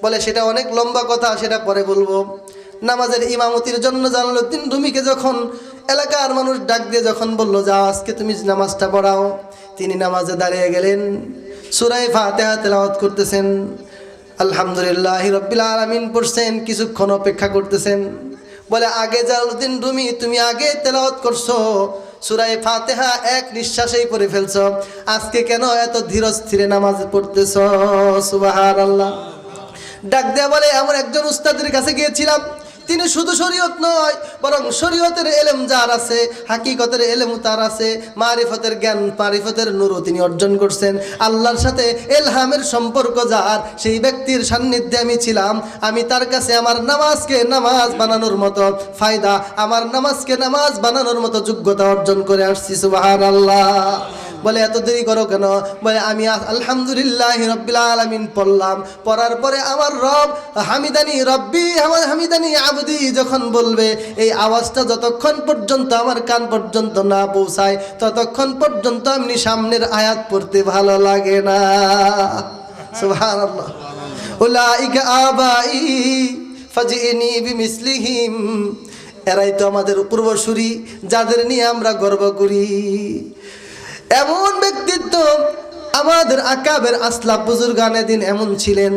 বলে সেটা অনেক লম্বা কথা, সেটা পরে বলবো। নামাজের ইমামতির জন্য জালালউদ্দিন রুমিকে যখন এলাকার মানুষ ডাক দিয়ে যখন বললো যাও আজকে তুমি নামাজটা পড়াও, তিনি নামাজে দাঁড়িয়ে গেলেন, সূরা ফাতিহা তেলাওয়াত করতেছেন, আলহামদুলিল্লাহি রাব্বিল আলামিন পড়ছেন, কিছুক্ষণ অপেক্ষা করতেছেন। বলে আগে জালালউদ্দিন রুমি তুমি আগে তেলাওয়াত করছো, সূরা ফাতিহা এক নিঃশ্বাসেই পড়ে ফেলছো, আজকে কেন এত ধীর স্থিরে নামাজ পড়তেছো? সুবহানাল্লাহ। ডাক দেয়া বলে এমন একজন উস্তাদের কাছে গিয়েছিলাম, তিনি শুধু শরীয়ত নয় বরং শরীয়তের এলেম যার আছে, হাকিকতের এলেম তার আছে, মারিফতের জ্ঞান মারিফতের নূরও তিনি অর্জন করছেন, আল্লাহর সাথে ইলহামের সম্পর্ক যার, সেই ব্যক্তির সান্নিধ্যে আমি ছিলাম। আমি তার কাছে আমার নামাজকে নামাজ বানানোর মতো ফায়দা, আমার নামাজকে নামাজ বানানোর মতো যোগ্যতা অর্জন করে আসছি। সুবহানাল্লাহ। বলে এত দেরি করো কেন? বলে আমি আলহামদুলিল্লাহি রাব্বিল আলামিন পড়লাম, পড়ার পরে আমার রব হামিদানি রব্বি হামিদানি আবদি যখন বলবে, এই আওয়াজটা যতক্ষণ পর্যন্ত আমার কান পর্যন্ত না পৌঁছায় ততক্ষণ পর্যন্ত আমি সামনের আয়াত পড়তে ভালো লাগে না। সুবহানাল্লাহ। উলাইকা আবাই ফাজিনি বিমিসলিহিম, এরাই তো আমাদের পূর্বসূরি, যাদের নিয়ে আমরা গর্ব করি। এমন ব্যক্তিত্ব আমাদের আকাবের আসলাফ বুজুর্গানে দিন এমন ছিলেন।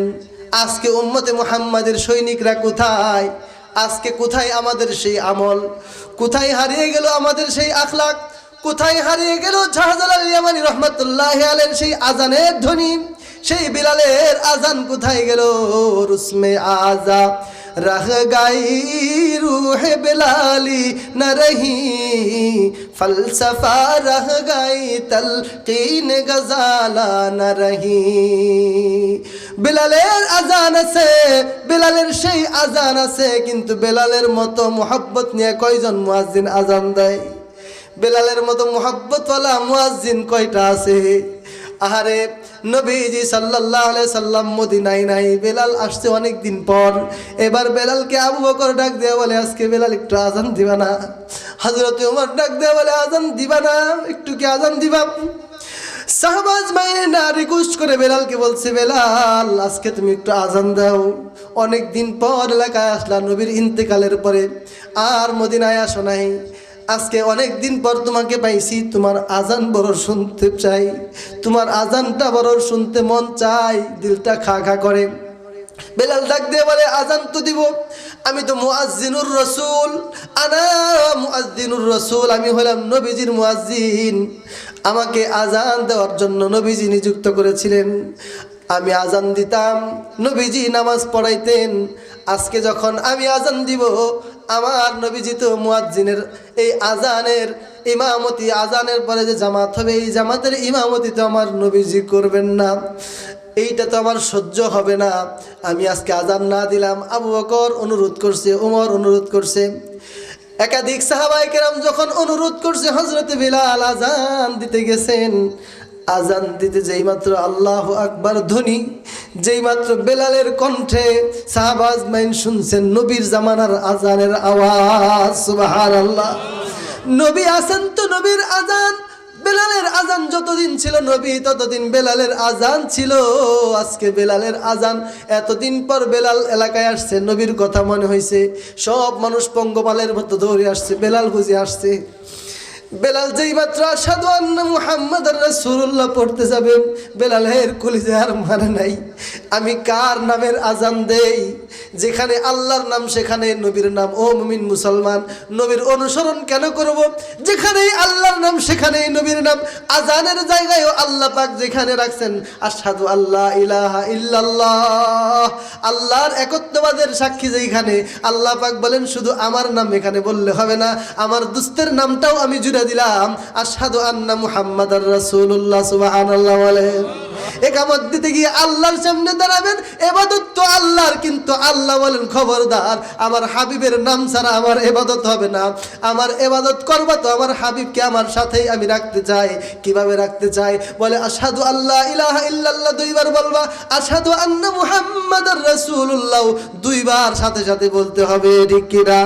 আজকে উম্মতে মুহাম্মাদের সৈনিকরা কোথায়? আজকে কোথায় আমাদের সেই আমল? কোথায় হারিয়ে গেল আমাদের সেই আখলাক? কোথায় হারিয়ে গেল শাহজালাল ইয়ামানি রহমাতুল্লাহি আলাইহির সেই আজানের ধ্বনি? সেই বিলালের আজান কোথায় গেল? রুসমে আজা रह गई रूह बिलाली न रही, फलसफा रह गई तलकीन गजाला न रही। বিলালের আজান আছে, বিলালের সেই আজান আছে, কিন্তু বিলালের মতো মোহাব্বত নিয়ে কয়জন মুয়াজ্জিন আজান দেয়? বিলালের মতো মোহাব্বতওয়ালা মুয়াজ্জিন কয়টা আছে? আহারে নবীজি সাল্লাল্লাহু আলাইহি সাল্লাম মদিনায় নাই, বেলাল আসছে অনেক দিন পর। এবার বেলালকে আবু বকর ডাক দেয়া বলে আজকে বেলাল একটু আজান দিবা না? হযরত ওমর ডাক দেয়া বলে আজান দিবা না, একটু কি আজান দিবা? সাহাবা আজমাইন না রিকোয়েস্ট করে বেলালকে বলছে বেলাল আজকে তুমি একটু আজান দাও। অনেক দিন পর এলাকায় আসলা, নবীর ইন্তেকালের পরে আর মদিনায় আসো নাই, আজকে অনেক দিন পর তোমাকে পাইছি, তোমার আজান বড় শুনতে চাই, তোমার আজানটা বড় শুনতে মন চাই, দিলটা খা খা করে। বেলাল ডাক দিয়ে বলে আজান তো দিব, আমি তো মুয়াজ্জিনুর রাসূল, আনা মুয়াজ্জিনুর রাসূল, আমি হলাম নবীজির মুয়াজ্জিন, আমাকে আজান দেওয়ার জন্য নবীজি নিযুক্ত করেছিলেন, আমি আজান দিতাম, নবীজি নামাজ পড়াইতেন। আজকে যখন আমি আজান দিব, আমার নবীজি তো মুয়াজ্জিনের এই আজানের ইমামতি, আজানের পরে যে জামাত হবে এই জামাতের ইমামতি তো আমার নবীজি করবেন না, এইটা তো আমার সহ্য হবে না, আমি আজকে আজান না দিলাম। আবু বকর অনুরোধ করছে, ওমর অনুরোধ করছে, একাধিক সাহাবায়ে কেরাম যখন অনুরোধ করছে, হযরতে বিলাল আজান দিতে গেছেন। আজান দিতে যেই মাত্র আল্লাহু আকবার ধ্বনি, যেই মাত্র বেলালের কণ্ঠে সাহাবা আজমাইন শুনছেন নবীর জামানার আজানের আওয়াজ। সুবহানাল্লাহ। নবী আছেন তো নবীর আজান, বেলালের আজান যতদিন ছিল নবী ততদিন বেলালের আজান ছিল। আজকে বেলালের আজান, এতদিন পর বেলাল এলাকায় আসছে, নবীর কথা মনে হয়েছে, সব মানুষ পঙ্গপালের মতো দৌড়ে আসছে, বেলাল বুঝে আসছে। বেলাল যেই মাত্র আশহাদু আন্না মুহাম্মাদার রাসূলুল্লাহ পড়তে যাবেন, বেলালের কলিজা আর মানে নাই, আমি কার নামের আজান দেই? যেখানে আল্লাহর নাম সেখানে নবীর নাম। ও মুমিন মুসলমান, নবীর অনুসরণ কেন করব? যেখানেই আল্লাহর নাম সেখানেই নবীর নাম। আজানের জায়গায়ও আল্লাহ পাক যেখানে রাখছেন আশহাদু আল্লা ইলাহা ইল্লাল্লাহ, আল্লাহর একত্ববাদের সাক্ষী যেখানে, আল্লাহ পাক বলেন শুধু আমার নাম এখানে বললে হবে না, আমার দোস্তের নামটাও আমি জুড়ে দিলাম, আশহাদু আন্না মুহাম্মাদার রাসূলুল্লাহ। সুবহানাল্লাহ। বলেন ইকামত দিতে গিয়ে আল্লাহর সামনে দাঁড়াবেন, ইবাদত তো আল্লাহর, কিন্তু আল্লাহ বলেন খবরদার আমার হাবিবের নাম ছাড়া আমার ইবাদত হবে না, আমার ইবাদত করবা তো আমার হাবিবকে আমার সাথেই আমি রাখতে চাই। কিভাবে রাখতে চাই? বলে আশহাদু আল্লা ইলাহা ইল্লাল্লাহ দুইবার বলবা, আশহাদু আন্না মুহাম্মাদার রাসূলুল্লাহ দুইবার সাথে সাথে বলতে হবে, ঠিক কি না?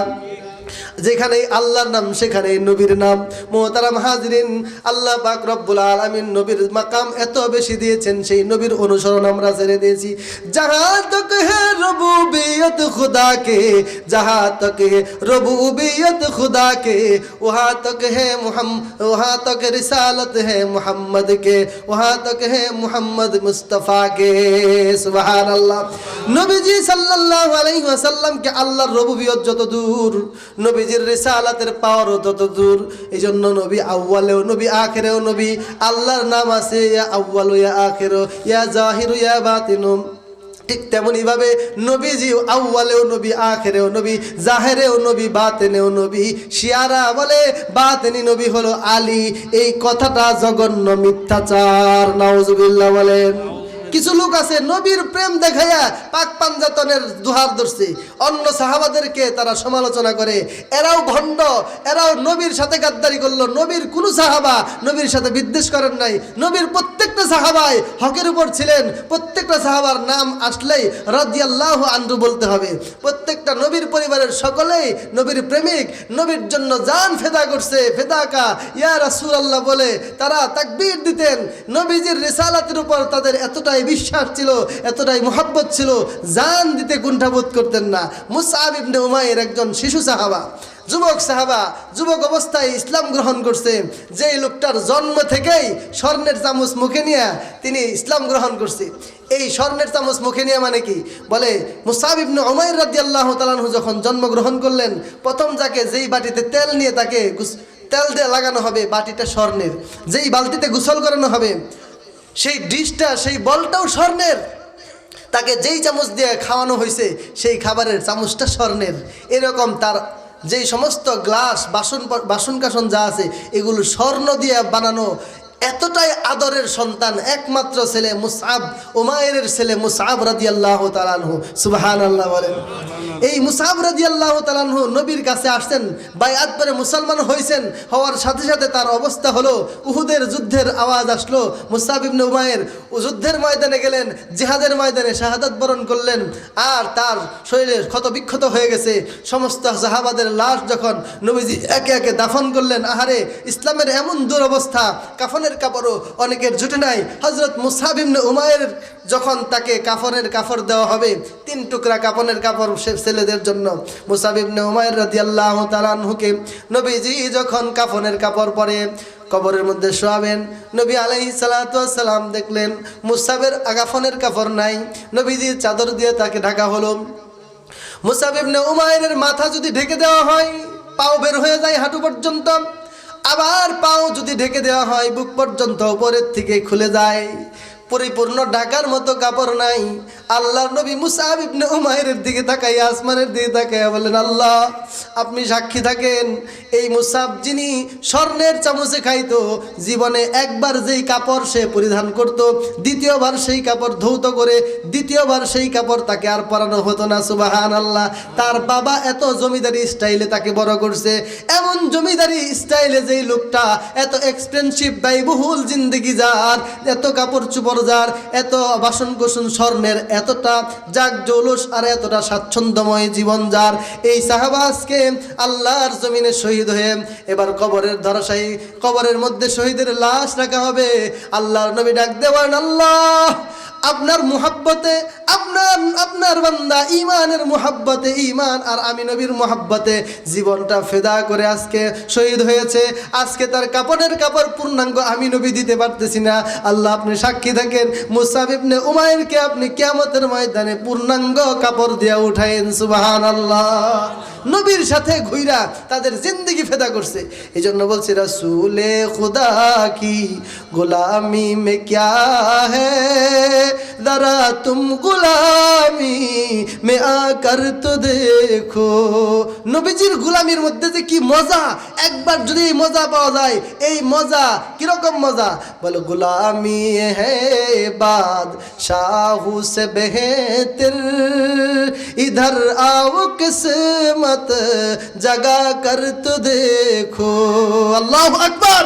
যেখানে আল্লাহর নাম সেখানে নবীর নাম। মুহতারাম হাজরিন, আল্লাহ পাক রব্বুল আলামিন নবীর মাকাম এত বেশি দিয়েছেন, সেই নবীর অনুসরণ আমরা ছেড়ে দিয়েছি। জাহাঁ তক হ্যাঁ रूबूबियत खुदा के, जहाँ तक है रूबूबियत खुदा के, वहाँ तक है वहाँ तक रिसालत है मोहम्मद के, वहाँ तक है मोहम्मद मुस्तफ़ा के। सुबहान अल्लाह। नबीजी সাল্লাল্লাহু আলাইহি ওয়াসাল্লাম কে আল্লাহর রুবুবিয়ত যত দূর, নবীজির রিসালাতের পাওয়ারও তত দূর। এইজন্য নবী আউয়ালেও নবী, আখিরেও নবী। আল্লাহর নাম আছে ইয়া আউয়াল ইয়া আখির, ইয়া জাহির ইয়া বাতিন। ঠিক তেমনি ভাবে নবীজি আউয়ালেও নবী, আখিরেও নবী, জাহেরেও নবী, বাতিনেও নবী। শিয়ারা বলে বাতিনি নবী হলো আলী। এই কথাটা জঘন্য মিথ্যাচার। নাউজুবিল্লাহ বলেন। কিছু লোক আছে নবীর প্রেম দেখাইয়া পাক পাঞ্জাতনের দুহার ধরছে, অন্য সাহাবাদেরকে তারা সমালোচনা করে। এরাও ভণ্ড, এরাও নবীর সাথে গাদ্দারি করলো। নবীর কোন সাহাবা নবীর সাথে বিদ্বেষ করেন নাই। নবীর প্রত্যেকটা সাহাবাই হকের উপর ছিলেন। প্রত্যেকটা সাহাবার নাম আসলেই রাদিয়াল্লাহু আনহু বলতে হবে। প্রত্যেকটা নবীর পরিবারের সকলেই নবীর প্রেমিক, নবীর জন্য জান ফেদা করছে। ফেদাকা ইয়া রাসূলুল্লাহ বলে তারা তাকবীর দিতেন। নবীজির রিসালাতের উপর তাদের এতটাই বিশ্বাস ছিল, এতটাই মুহাব্বত ছিল, জান দিতে কুণ্ঠাবোধ করতেন না। মুসআব ইবনে উমাইর একজন শিশু সাহাবা, যুবক সাহাবা, যুবক অবস্থায় ইসলাম গ্রহণ করছে। যেই লোকটার জন্ম থেকেই স্বর্ণের চামচ মুখে নিয়ে তিনি ইসলাম গ্রহণ করছে। এই স্বর্ণের চামচ মুখে নিয়ে মানে কি বলে, মুসআব ইবনে উমাইর রাদিয়াল্লাহু তাআলা আনহু যখন জন্মগ্রহণ করলেন, প্রথম যাকে যেই বাটিতে তেল নিয়ে তাকে তেল দিয়ে লাগানো হবে, বাটিটা স্বর্ণের। যেই বালতিতে গোসল করানো হবে, সেই ডিশটা, সেই বলটাও স্বর্ণের। তাকে যেই চামচ দিয়ে খাওয়ানো হয়েছে, সেই খাবারের চামচটা স্বর্ণের। এরকম তার যেই সমস্ত গ্লাস, বাসন কাসন যা আছে, এগুলো স্বর্ণ দিয়ে বানানো। এতটাই আদরের সন্তান, একমাত্র ছেলে মুসআব, উমাইরের ছেলে মুসআব রাদিয়াল্লাহু তাআলা আনহু। সুবহানাল্লাহ বলেন। এই মুসআব রাদিয়াল্লাহু তাআলা আনহু নবীর কাছে আসছেন, বায়াত করে মুসলমান হয়েছেন। হওয়ার সাথে সাথে তার অবস্থা হলো, উহুদের যুদ্ধের আওয়াজ আসলো। মুসআব ইবনে উমাইর যুদ্ধের ময়দানে গেলেন, জিহাদের ময়দানে শাহাদাত বরণ করলেন। আর তার শরীরে ক্ষত বিক্ষত হয়ে গেছে। সমস্ত সাহাবাদের লাশ যখন নবীজি একে একে দাফন করলেন, আহারে ইসলামের এমন দুরবস্থা, কাফনের কাপড়ও অনেকের জুটে নাই। হযরত মুসআব ইবনে উমাইর যখন তাকে কাফনের কাপড় দেওয়া হবে, 3 টুকরা কাফনের কাপড় ছেলেদের জন্য, মুসআব ইবনে উমাইর রাদিয়াল্লাহু তাআলা আনহুকে নবীজি যখন কাফনের কাপড় পরে কবরের মধ্যে শোয়াবেন, নবী আলাইহিস সালাতু ওয়াস সালাম দেখলেন মুসআবের কাফনের কাপড় নাই। নবীজি চাদর দিয়ে তাকে ঢাকা হলো। মুসআব ইবনে উমাইরের মাথা যদি ঢেকে দেওয়া হয়, পাও বের হয়ে যায় হাঁটু পর্যন্ত। আবার পাও যদি ঢেকে দেওয়া হয়, বুক পর্যন্ত উপরের থেকে খুলে যায়। পরিপূর্ণ ঢাকার মতো কাপড় নাই। আল্লাহর নবী মুসআব ইবনে উমাইরের দিকে তাকাইয়া, আসমানের দিকে তাকাইয়া বলেন, আল্লাহ আপনি সাক্ষী থাকেন, এই মুসআব যিনি স্বর্ণের চামচে খাইতো, জীবনে একবার যেই কাপড় সে পরিধান করত, দ্বিতীয়বার সেই কাপড় ধৌত করে দ্বিতীয়বার সেই কাপড় তাকে আর পরানো হতো না। সুবহানাল্লাহ। তার বাবা এত জমিদারি স্টাইলে তাকে বড় করছে। এমন জমিদারি স্টাইলে যেই লোকটা এত এক্সপেন্সিভ, ব্যয়বহুল জিন্দেগি যার, এত কাপড় চোপড় যার, এত বাসন কোসন স্বর্ণের, এতটা জাগ জৌলুস আর এতটা স্বাচ্ছন্দ্যময় জীবন যার, এই সাহাবা আজকে আল্লাহর জমিনে শহীদ হয়ে এবার কবরের ধরাশায়ী, কবরের মধ্যে শহীদের লাশ রাখা হবে। আল্লাহর নবী ডাক দেওয়ান, আল্লাহ আপনার মুহাব্বতে, আপনার বান্দা ঈমানের মুহাব্বতে, ঈমান আর আমি নবীর মুহাব্বতে জীবনটা ফেদা করে আজকে শহীদ হয়েছে। আজকে তার কাপড়ের কাপড় পূর্ণাঙ্গ আমি নবী দিতে পারতেছি না। আল্লাহ আপনি সাক্ষী থাকেন, মুসআব ইবনে উমাইরকে আপনি কিয়ামতের ময়দানে পূর্ণাঙ্গ কাপড় দিয়ে উঠায়েন। সুবহানাল্লাহ। নবীর সাথে ঘুইরা তাদের জিন্দেগি ফেদা করছে। এই জন্য বলছি, রাসূলে খুদা কি গোলামি মে ক্যা হ্যায়, जरा तुम गुलामी में आकर तो देखो। নবীজির গোলামির মধ্যে যে কি মজা, একবার যদি এই মজা পাওয়া যায়, এই মজা কিরকম মজা বলো, গোলামি হে বাদ শাহু সে বেহতর, ইধর आओ किस्मत जगा कर तो देखो। আল্লাহু আকবার।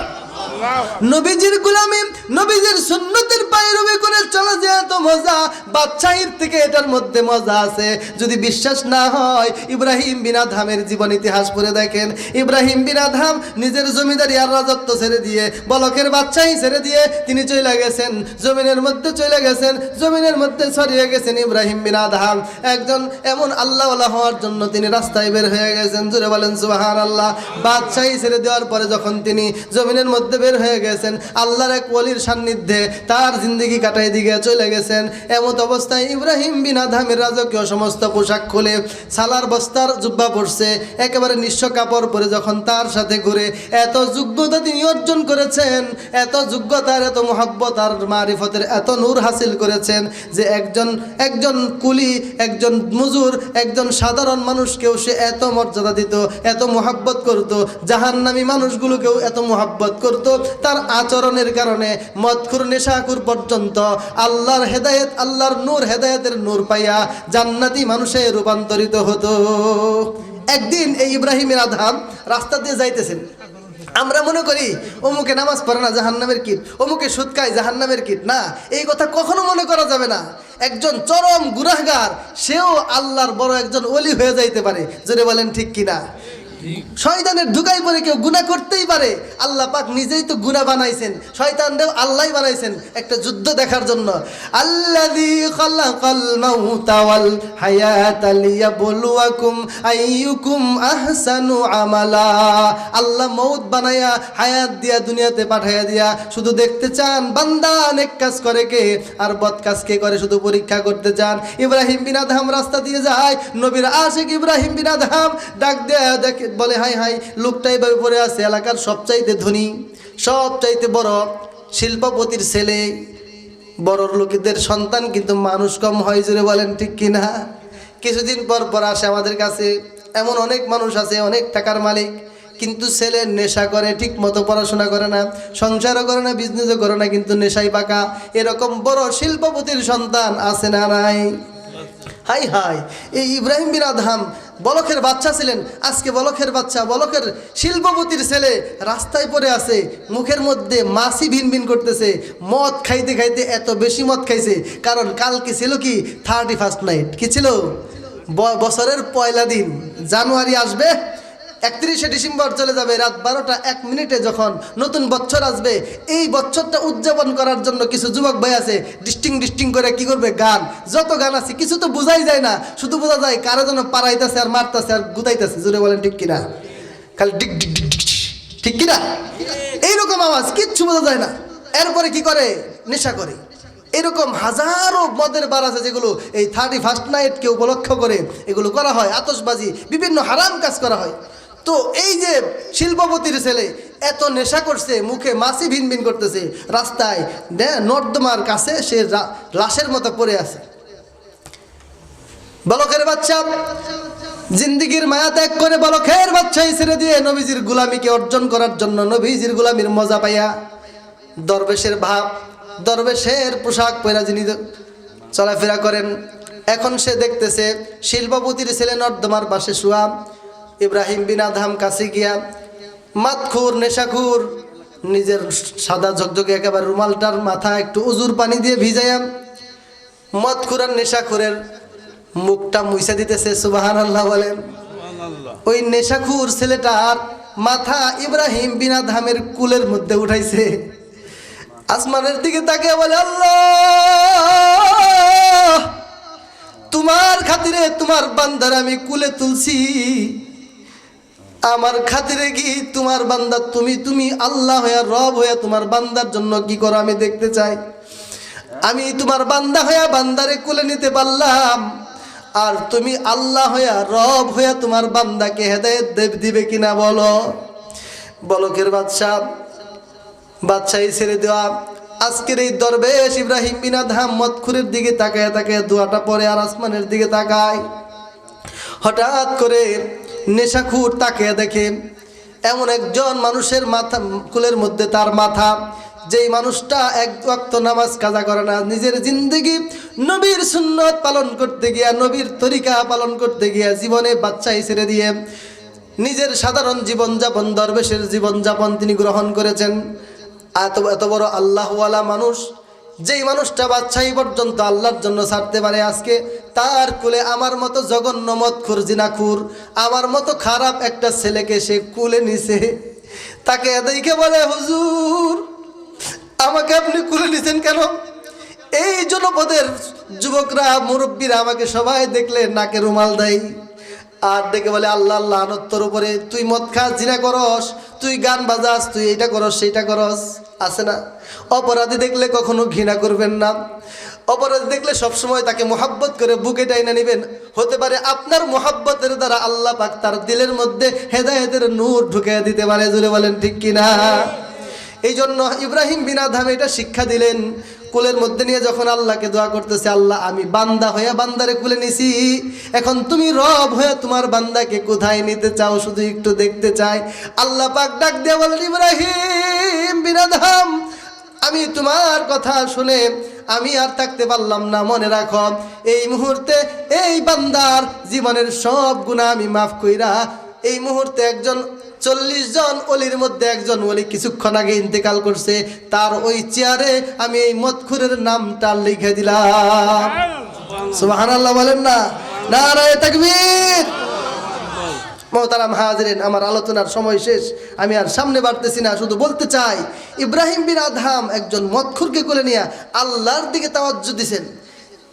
নবীজির গোলামি নবীজির সুন্নতের পায়রবি করে চলে যায় এত মজা, বাদশাহীর থেকে এটার মধ্যে মজা আছে। যদি বিশ্বাস না হয় ইব্রাহিম বিন আদহামের জীবন ইতিহাস পড়ে দেখেন। ইব্রাহিম বিন আদহাম নিজের জমিদারি আর রাজত্ব ছেড়ে দিয়ে, বলকের বাদশাহী ছেড়ে দিয়ে তিনি চলে গেছেন জমিনের মধ্যে, চলে গেছেন জমিনের মধ্যে ছড়িয়ে গেছেন। ইব্রাহিম বিন আদহাম একজন এমন আল্লাহওয়ালা হওয়ার জন্য তিনি রাস্তায় বের হয়ে গেছেন। জোরে বলেন সুবহানাল্লাহ। বাদশাহী ছেড়ে দেওয়ার পরে যখন তিনি জমিনের মধ্যে বের হয়ে গেছেন, আল্লাহর এক ওলির সান্নিধ্যে তার জিন্দগি কাটাই দিকে চলে গেছেন। এমত অবস্থায় ইব্রাহিম বিন আদহামের রাজকীয় সমস্ত পোশাক খুলে সালার বস্তার জুব্বা পরছে, একেবারে নিঃস্ব কাপড় পরে যখন তার সাথে ঘুরে, এত যোগ্যতা তিনি অর্জন করেছেন, এত যোগ্যতার, এত মোহাব্বত আর মারিফতের এত নূর হাসিল করেছেন যে একজন কুলি, একজন মজুর, একজন সাধারণ মানুষকেও সে এত মর্যাদা দিত, এত মোহাব্বত করত, জাহান্নামী মানুষগুলোকেও এত মোহাব্বত করত। তার আচরণের কারণে মদখুর নেশাখুর পর্যন্ত আল্লাহর হেদায়েত, আল্লাহর নূর, হেদায়েতের নূর পাইয়া জান্নাতি মানুষে রূপান্তরিত হতো। একদিন এই ইব্রাহিমের আদহাম রাস্তা দিয়ে যাইতেছেন। আমরা মনে করি অমুকে নামাজ পড়ে না জাহান্নামের কীট, অমুকে সুদ খায় জাহান্নামের কীট। না, এই কথা কখনো মনে করা যাবে না। একজন চরম গুনাহগার সেও আল্লাহর বড় একজন ওলি হয়ে যাইতে পারে। যদি বলেন ঠিক কিনা? শয়তানের ধোঁকায় পড়ে কেউ গুনাহ করতেই পারে। আল্লাহ পাক নিজেই তো গুনাহ বানাইছেন, শয়তানরেও আল্লাহই বানাইছেন একটা যুদ্ধ দেখার জন্য। আল্লাযী খালাকাল মাউতা ওয়াল হায়াতা লিয়াবলুয়াকুম আইয়ুকুম আহসানু আমালা। আল্লাহ মউত বানায়া হায়াত দিয়া দুনিয়াতে পাঠাইয়া দিয়া শুধু দেখতে চান বান্দা নেক কাজ করে কে আর বদ কাজ কে করে, শুধু পরীক্ষা করতে চান। ইব্রাহিম বিন আদহাম রাস্তা দিয়ে যায়, নবীর আশিক ইব্রাহিম বিন আদহাম ডাক দেয়া দেখে, বলে হাই হাই, লোকটা এইভাবে পড়ে আছে, এলাকার সবচাইতে ধনী, সবচাইতে বড় শিল্পপতির ছেলে, বড় লোকেদের সন্তান, কিন্তু মানুষ কম হয়। জোরে বলেন ঠিক কিনা? কিছুদিন পর পর আসে আমাদের কাছে, এমন অনেক মানুষ আছে, অনেক টাকার মালিক, কিন্তু ছেলে নেশা করে, ঠিক মতো পড়াশোনা করে না, সংসারও করে না, বিজনেসও করে না, কিন্তু নেশাই পাকা। এরকম বড় শিল্পপতির সন্তান আছে না নাই? হাই হাই, এই ইব্রাহিম বিন আদহাম বলকের বাচ্চা ছিলেন, আজকে বলকের বাচ্চা, বলকের শিল্পপতির ছেলে রাস্তায় পড়ে আছে, মুখের মধ্যে মাছি ভিন ভিন করতেছে। মদ খাইতে খাইতে এত বেশি মদ খাইছে, কারণ কালকে ছিল কি 31st নাইট। কি ছিল? বছরের পয়লা দিন, জানুয়ারি আসবে, 31শে ডিসেম্বর চলে যাবে, রাত 12টা 1 মিনিটে যখন নতুন বছর আসবে, এই বছরটা উদযাপন করার জন্য কিছু যুবক ভাই আছে, ডিস্টিং করে কি করবে, গান, যত গান আছে কিছু তো বোঝাই যায় না, শুধু বোঝা যায় কারো যেন পাড়াইতেছে আর মারতেছে আর গুতাইতেছে। জোরে বলেন ঠিক কিনা? খালি ডিক ডিক ডিক ডিক, ঠিক কিনা? এইরকম আওয়াজ, কিচ্ছু বোঝা যায় না। এরপরে কি করে? নেশা করে। এরকম হাজারো মদের বার আছে যেগুলো এই 31st নাইটকে উপলক্ষ করে এগুলো করা হয়, আতশবাজি, বিভিন্ন হারাম কাজ করা হয়। তো এই যে শিল্পপতির ছেলে এত নেশা করছে, মুখে মাছি ভিন ভিন করতেছে, রাস্তায় নর্দমার কাছে সে লাশের মতো পড়ে আছে। বলকের বাচ্চা জিন্দিগির মায়া ত্যাগ করে বলকের বাচ্চাই ছেড়ে দিয়ে নবীজির গোলামিকে অর্জন করার জন্য, নবীজির গোলামির মজা পাইয়া দরবেশের ভাব, দরবেশের পোশাক পরা যিনি চলাফেরা করেন, এখন সে দেখতেছে শিল্পপতির ছেলে নর্দমার পাশে শুয়া। ইব্রাহিম বিন আদহাম কাছে গিয়া মাতখুর, নেশাখুর, নিজের সাদা ঝকঝকে একেবারে রুমালটার মাথা একটু উজুর পানি দিয়ে ভিজাইয়া মদখুর আর নেশাখুরের মুখটা মুইসা দিতেছে। সুবহানাল্লাহ বলেন। ওই নেশাখুর ছেলেটার মাথা ইব্রাহিম বিন আদহামের কুলের মধ্যে উঠাইছে, আসমানের দিকে তাকিয়ে বলে, আল্লাহ, তোমার খাতিরে তোমার বান্দার আমি কুলে তুলছি, আমার খাতিরে কি তোমার বান্দা, তুমি আল্লাহ হইয়া রব হইয়া তোমার বান্দার জন্য কি করো আমি দেখতে চাই। আমি তোমার বান্দা হইয়া বান্দারে কুলে নিতে পারলাম, আর তুমি আল্লাহ হইয়া রব হইয়া তোমার বান্দাকে হেদায়েত দিবে কিনা বলো। বলকের বাদশাহী ছেড়ে দেওয়া আজকের এই দরবেশ ইব্রাহিম বিন আদহাম মদখুরের দিকে তাকায় তাকায় দোয়াটা পড়ে আর আসমানের দিকে তাকায়। হঠাৎ করে নেশাখুর তাকিয়ে দেখে এমন একজন মানুষের মাথা, কুলের মধ্যে তার মাথা, যেই মানুষটা এক ওয়াক্ত নামাজ কাজা করে না, নিজের জিন্দেগি নবীর সুন্নত পালন করতে গিয়া, নবীর তরিকা পালন করতে গিয়া জীবনে বাচ্চাই ছেড়ে দিয়ে নিজের সাধারণ জীবনযাপন, দরবেশের জীবনযাপন তিনি গ্রহণ করেছেন। এত বড় আল্লাহওয়ালা মানুষ, যেই মানুষটা বাদশাহী পর্যন্ত আল্লাহর জন্য ছাড়তে পারে, আজকে তার কুলে আমার মতো জঘন্য মদখোর জিনাখোর, আমার মতো খারাপ একটা ছেলেকে সে কুলে নিছে। তাকে দেখে বলে, হুজুর আমাকে আপনি কুলে নিছেন কেন? এই জনপদের যুবকরা মুরব্বীরা আমাকে সবাই দেখলে নাকে রুমাল দেয় আর ডেকে বলে, আল্লাহ আল্লাহ তোর উপরে, তুই মদ খাস, জিনা করস, তুই গান বাজাস, তুই এইটা করস সেইটা করস। আছে না? অপরাধী দেখলে কখনো ঘৃণা করবেন না, অপরাধী দেখলে সবসময় তাকে মোহাব্বত করে বুকে টাইনা নেবেন। হতে পারে আপনার মোহাব্বতের দ্বারা আল্লাহ পাক তার দিলের মধ্যে হেদায়েতের নূর ঢুকে দিতে পারে। জোরে বলেন ঠিক কিনা? এই জন্য ইব্রাহিম বিন আদহাম এটা শিক্ষা দিলেন। কুলের মধ্যে নিয়ে যখন আল্লাহকে দোয়া করতেছে, আল্লাহ আমি বান্দা হয়ে বান্দারে কুলে নিছি, এখন তুমি রব হয়ে তোমার বান্দাকে কোথায় নিতে চাও শুধু একটু দেখতে চাই। আল্লাহ পাক ডাক দিয়ে বলেন, ইব্রাহিম বিন আদহাম আমি তোমার কথা শুনে আমি আর থাকতে পারলাম না, মনে রাখো এই মুহূর্তে এই বান্দার জীবনের সব গুনাহ আমি মাফ কইরা এই মুহূর্তে একজন 40 জন ওলির মধ্যে একজন ওলি কিছুক্ষণ আগে ইন্তেকাল করছে, তার ওই চেয়ারে আমি এই মদখুরের নামটা লিখে দিলাম। সুবহানাল্লাহ বলেন না? নারায়ে তাকবীর। মোহতারাম হাজিরিন, আমার আলোচনার সময় শেষ, আমি আর সামনে বাড়তেছি না। শুধু বলতে চাই, ইব্রাহিম বিন আদহাম একজন মদখুরকে কোলে নিয়ে আল্লাহর দিকে তাওয়াজ্জু দিছেন।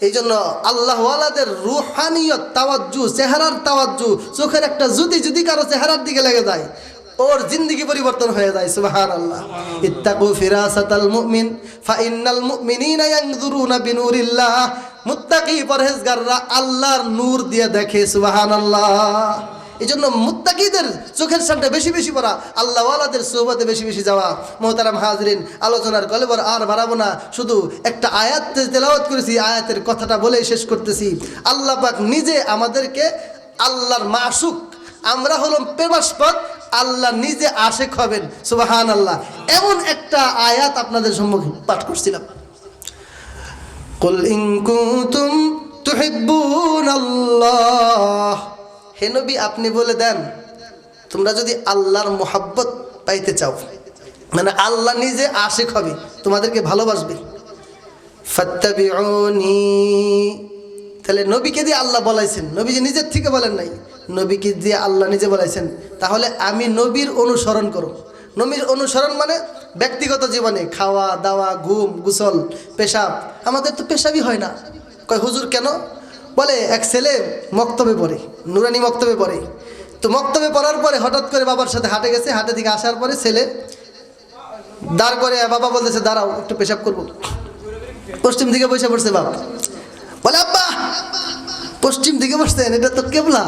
এই জন্য আল্লাহওয়ালাদের রুহানিয়ত তাওয়াজ্জু, চেহারার তাওয়াজ্জু, চোখের একটা যদি কারো চেহারার দিকে লেগে যায় ওর জিন্দেগি পরিবর্তন হয়ে যায়। সুবহানাল্লাহ। ইত্তাকু ফিরাসাতাল মুমিন ফাইন্নাল মুমিনিনা ইয়ানজুরুনা বিনুরিল্লাহ। মুত্তাকি পরহেজগাররা আল্লাহর নূর দিয়ে দেখে। সুবহানাল্লাহ। এই জন্য মুত্তাকিদের চোখের সামনে বেশি বেশি পড়া, আল্লাহওয়ালাদের সোহবতে বেশি বেশি যাওয়া। মোহতারাম হাজরিন, আলোচনার কলেবর আর বাড়াবো না, শুধু একটা আয়াত তেলাওয়াত করেছি, আয়াতের কথাটা বলেই শেষ করতেছি। আল্লাহ পাক নিজে আমাদেরকে আল্লাহর মাশুক, আমরা হলাম প্রেমাস্পদ, আল্লাহ নিজে আশেক হবেন। সুবহানাল্লাহ। এমন একটা আয়াত আপনাদের সম্মুখে পাঠ করছিলাম, কুল ইন কুনতুম তুহিব্বুনাল্লাহ। হে নবী আপনি বলে দেন, তোমরা যদি আল্লাহর মোহাব্বত পাইতে চাও, মানে আল্লাহ নিজে আশিক হবে, তোমাদেরকে ভালোবাসবে, ফাত্তাবিউনি। তাহলে নবীকে দিয়ে আল্লাহ বলাইছেন, নবীজি নিজের থেকে বলেন নাই, নবীকে দিয়ে আল্লাহ নিজে বলাইছেন। তাহলে আমি নবীর অনুসরণ করো। নবীর অনুসরণ মানে ব্যক্তিগত জীবনে খাওয়া দাওয়া, ঘুম, গোসল, পেশাব। আমাদের তো পেশাবই হয় না। কয় হুজুর কেন? বলে এক ছেলে মক্তবে পড়ে, নুরানি মক্তবে পড়ে। তো মক্তবে পড়ার পরে হঠাৎ করে বাবার সাথে হাটে গেছে, হাটে থেকে আসার পরে ছেলে দাঁড় করে, বাবা বলতেছে দাঁড়াও একটু পেশাব করবো। পশ্চিম দিকে বসে পড়ছে বাবা, বলে আব্বা পশ্চিম দিকে বসছেন, এটা তো কেবলা।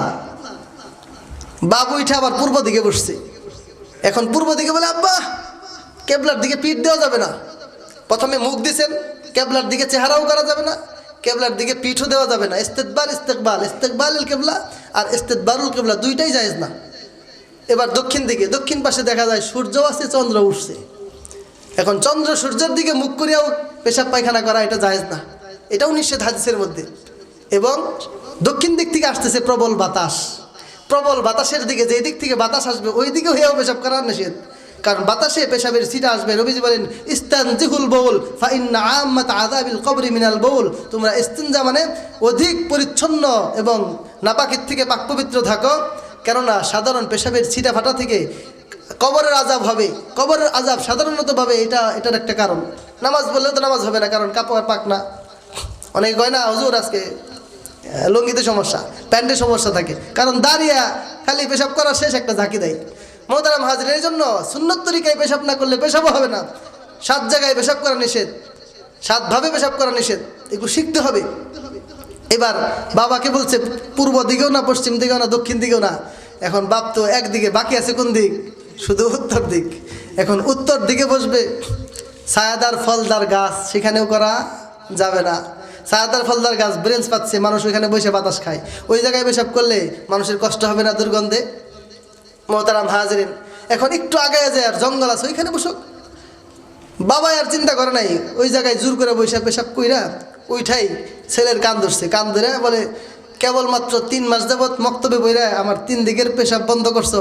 বাবু উঠে আবার পূর্ব দিকে বসছে। এখন পূর্ব দিকে বলে আব্বা কেবলার দিকে পিঠ দেওয়া যাবে না। প্রথমে মুখ দিছেন, কেবলার দিকে চেহারাও করা যাবে না, কেবলার দিকে পিঠও দেওয়া যাবে না। ইস্তেকবাল ইস্তেকবাল, ইস্তেকবালুল কেবলা আর ইস্তেকবারুল কেবলা দুইটাই জায়েজ না। এবার দক্ষিণ দিকে, দক্ষিণ পাশে দেখা যায় সূর্য আছে, চন্দ্র উঠছে। এখন চন্দ্র সূর্যের দিকে মুখ করিয়াও পেশাব পায়খানা করা এটা জায়েজ না, এটাও নিষেধ হাদিসের মধ্যে। এবং দক্ষিণ দিক থেকে আসতেছে প্রবল বাতাস, প্রবল বাতাসের দিকে, যে দিক থেকে বাতাস আসবে ওই দিকে হয়েও পেশাব করার নিষেধ, কারণ বাতাসে পেশাবের সিটা আসবে। নবীজি বলেন ইস্তানজিহুল বাউল ফাইন্না আম্মাত আযাবিল কবরি মিনাল বাউল। তোমরা ইস্তিনজা মানে অধিক পরিচ্ছন্ন এবং নাপাকের থেকে পাক পবিত্র থাকো, কেননা সাধারণ পেশাবের ছিটা ফাটা থেকে কবরের আযাব হবে। কবরের আযাব সাধারণতভাবে এটার একটা কারণ। নামাজ বললেও তো নামাজ হবে না, কারণ কাপড় পাক না। অনেকে কয় না হুজুর আজকে লুঙ্গিতে সমস্যা, প্যান্টে সমস্যা থাকে, কারণ দাঁড়িয়ে খালি পেশাব করার শেষ একটা ঝাঁকি দেয়। মোহতারাম হাজির, এই জন্য সুন্নত তরিকায় পেশাব না করলে পেশাবও হবে না। 7 জায়গায় পেশাব করা নিষেধ, 7 ভাবে পেশাব করা নিষেধ, এগুলো শিখতে হবে। এবার বাবাকে বলছে পূর্ব দিকেও না, পশ্চিম দিকেও না, দক্ষিণ দিকেও না। এখন বাপ তো একদিকে, বাকি আছে কোন দিক? শুধু উত্তর দিক। এখন উত্তর দিকে বসবে, ছায়াদার ফলদার গাছ, সেখানেও করা যাবে না। ছায়াদার ফলদার গাছ ব্রেঞ্চ পাচ্ছে, মানুষ ওইখানে বসে বাতাস খায়, ওই জায়গায় পেশাব করলে মানুষের কষ্ট হবে না দুর্গন্ধে? মোহতারাম হাজিরিন, এখন একটু আগে যায় আর জঙ্গল আছে, ওইখানে বসুক। বাবা আর চিন্তা করে নাই, ওই জায়গায় জোর করে বসে পেশাব কইরা ওইটাই ছেলের কান ধরছে, কান ধরে বলে কেবলমাত্র 3 মাস যাবৎ মক্তবে বইরা আমার 3 দিকের পেশাব বন্ধ করছো,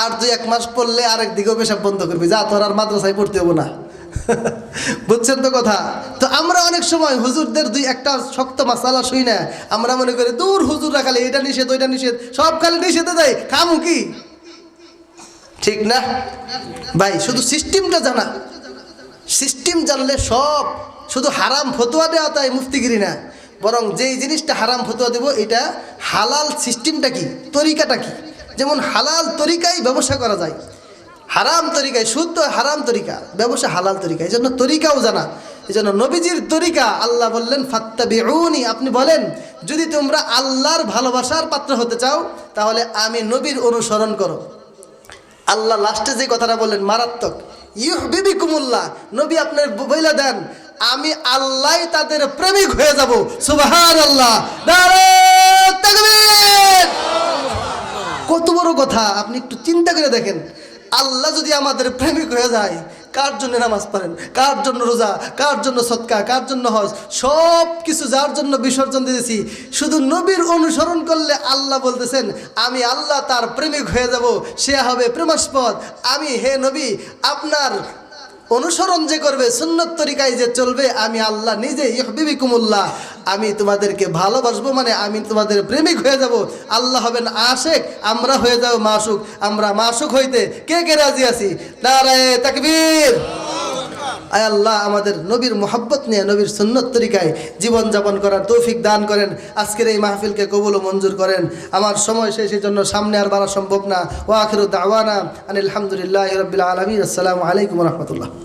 আর 2-1 মাস পড়লে আরেক দিকেও পেশাব বন্ধ করবি, যা তোর আর মাদ্রাসায় পড়তে হবো না। বুঝছেন তো কথা? তো আমরা অনেক সময় হুজুরদের দুই একটা শক্ত মাসালা শুই না, আমরা মনে করি দূর হুজুররা খালি এটা নিষেধ ওইটা নিষেধ, সব খালি নিষেধে দেয়, খামু কি? ঠিক না ভাই? শুধু সিস্টেমটা জানা, সিস্টেম জানলে সব, শুধু হারাম ফতোয়া দেওয়া তাই মুফতিগিরি না, বরং যেই জিনিসটা হারাম ফতোয়া দেব এটা হালাল সিস্টেমটা কি, তরিকাটা কি। যেমন হালাল তরিকায় ব্যবসা করা যায়, হারাম তরিকায় শুদ্ধ হারাম তরিকা, ব্যবসা হালাল তরিকা, এই জন্য তরিকাও জানা। এই জন্য নবীজির তরিকা আল্লাহ বললেন ফাত্তাবিউনি, আপনি বলেন যদি তোমরা আল্লাহর ভালোবাসার পাত্র হতে চাও তাহলে আমি নবীর অনুসরণ করো। আল্লাহ লাস্টে যে কথাটা বললেন মারাত্মক, ইউহবিবিকুমুল্লাহ, নবী আপনার বইলা দেন আমি আল্লাহ তাদের প্রেমিক হয়ে যাব। সুবহানাল্লাহ, নারে তাকবীর। কত বড় কথা, আপনি একটু চিন্তা করে দেখেন, আল্লাহ যদি আমাদের প্রেমিক হয়ে যায়, কার জন্য নামাজ পড়েন, কার জন্য রোজা, কার জন্য সদকা, কার জন্য হজ, সব কিছু যার জন্য বিসর্জন দিয়েছি, শুধু নবীর অনুসরণ করলে আল্লাহ বলতেছেন আমি আল্লাহ তার প্রেমিক হয়ে যাব, সে হবে প্রেমাস্পদ। আমি হে নবী আপনার অনুসরণ যে করবে, সুন্নত তরিকায় যে চলবে, আমি আল্লাহ নিজে ইউহবিবিকুমুল্লাহ, আমি তোমাদেরকে ভালোবাসবো, মানে আমি তোমাদের প্রেমিক হয়ে যাব। আল্লাহ হবেন আশেক, আমরা হয়ে যাব মাশুক। আমরা মাশুক হইতে কে কে রাজি আছি? নারে তাকবীর। আয় আল্লাহ আমাদের নবীর মোহাব্বত নিয়ে নবীর সুন্নত তরিকায় জীবনযাপন করার তৌফিক দান করেন। আজকের এই মাহফিলকে কবুল ও মঞ্জুর করেন। আমার সময় শেষের জন্য সামনে আর বাড়া সম্ভব না। ওয়া আখিরু দাওয়ানা আনিল হামদুলিল্লাহি রাব্বিল আলামিন। আসসালামু আলাইকুম ওয়া রাহমাতুল্লাহ।